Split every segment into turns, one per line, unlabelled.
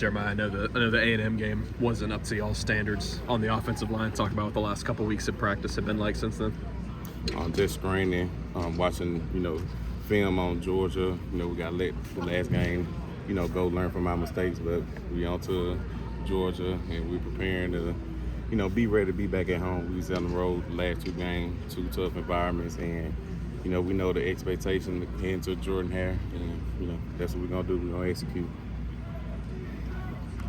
Jeremiah, I know the A&M game wasn't up to y'all's standards on the offensive line. Talk about what the last couple weeks of practice have been like since then.
Just screening, watching, film on Georgia. We got let the last game, go learn from our mistakes, but we on to Georgia, and we're preparing to, be ready to be back at home. We was on the road the last 2 games, 2 tough environments, and, we know the expectation to head into Jordan Hare, and, that's what we're going to do. We're going to execute.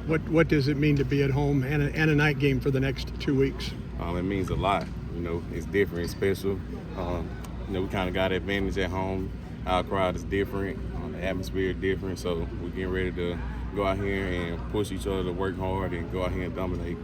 What does it mean to be at home and a night game for the next 2 weeks?
It means a lot. It's different, it's special. We kind of got advantage at home. Our crowd is different, the atmosphere is different, so we're getting ready to go out here and push each other to work hard and go out here and dominate.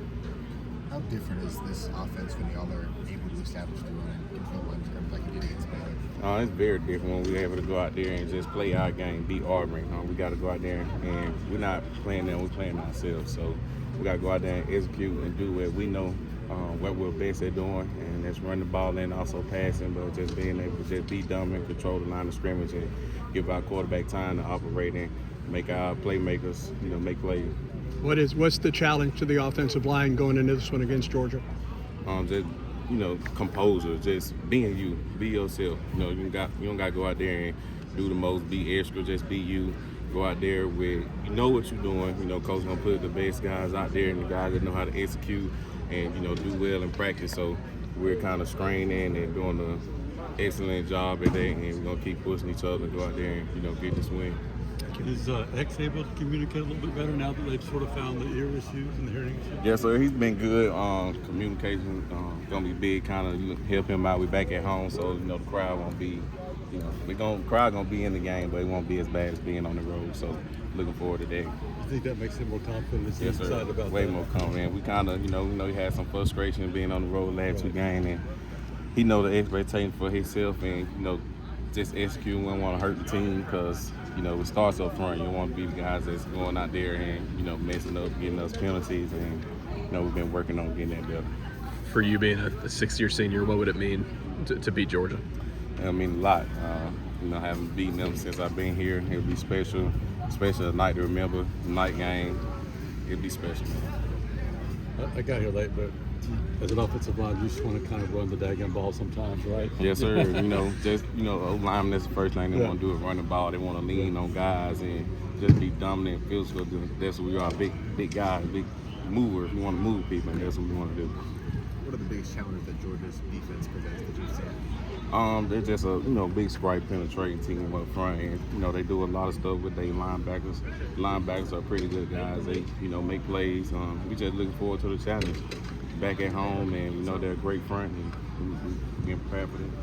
How different is this offense when y'all are able to establish the run and control line scrimmage like you did against Baylor?
It's very different when we're able to go out there and just play our game, beat Auburn. We got to go out there and we're not playing them, we're playing ourselves. So we got to go out there and execute and do what we know, what we're best at doing, and that's run the ball and also passing, but just being able to just be dominant, control the line of scrimmage, and give our quarterback time to operate and make our playmakers, make plays.
What's the challenge to the offensive line going into this one against Georgia?
Just composure, just being you, be yourself. You don't got to go out there and do the most, be extra, just be you. Go out there with what you're doing. Coach gonna put the best guys out there and the guys that know how to execute and do well in practice. So we're kind of straining and doing an excellent job at that, and we're gonna keep pushing each other to go out there and get this win.
Is X able to communicate a little bit better now that they've sort of found the ear issues and the hearing issues?
Yeah, so he's been good. Communication gonna be big, kind of help him out. We're back at home, so the crowd won't be, crowd gonna be in the game, but it won't be as bad as being on the road. So looking forward to that.
You think that makes him more confident? Is he
Yes, sir.
excited about
Way
that?
more confident. We kind of, we know he had some frustration being on the road last 2 games, and he know the expectation for himself, and just execute. We don't want to hurt the team because it starts up front. You don't want to be the guys that's going out there and messing up, getting us penalties, and we've been working on getting that better.
For you being a 6th-year senior, what would it mean to beat Georgia?
I mean, a lot. Having beaten them since I've been here, it would be special, especially a night to remember, night game. It'd be special, man.
I got here late, but as an offensive line, you just want to kind of run the daggone ball sometimes, right?
Yes, sir. O-lineman, that's the first thing they want to do is run the ball. They want to lean on guys and just be dominant, physical. That's what we are, big guys, big movers. We want to move people, and that's what we want to do.
What are the biggest challenges that Georgia's defense presents that you've seen?
They're just a big strike penetrating team up front, and they do a lot of stuff with their linebackers. Linebackers are pretty good guys. They make plays. We just looking forward to the challenge. Back at home, and they're a great front, and we're getting prepared for them.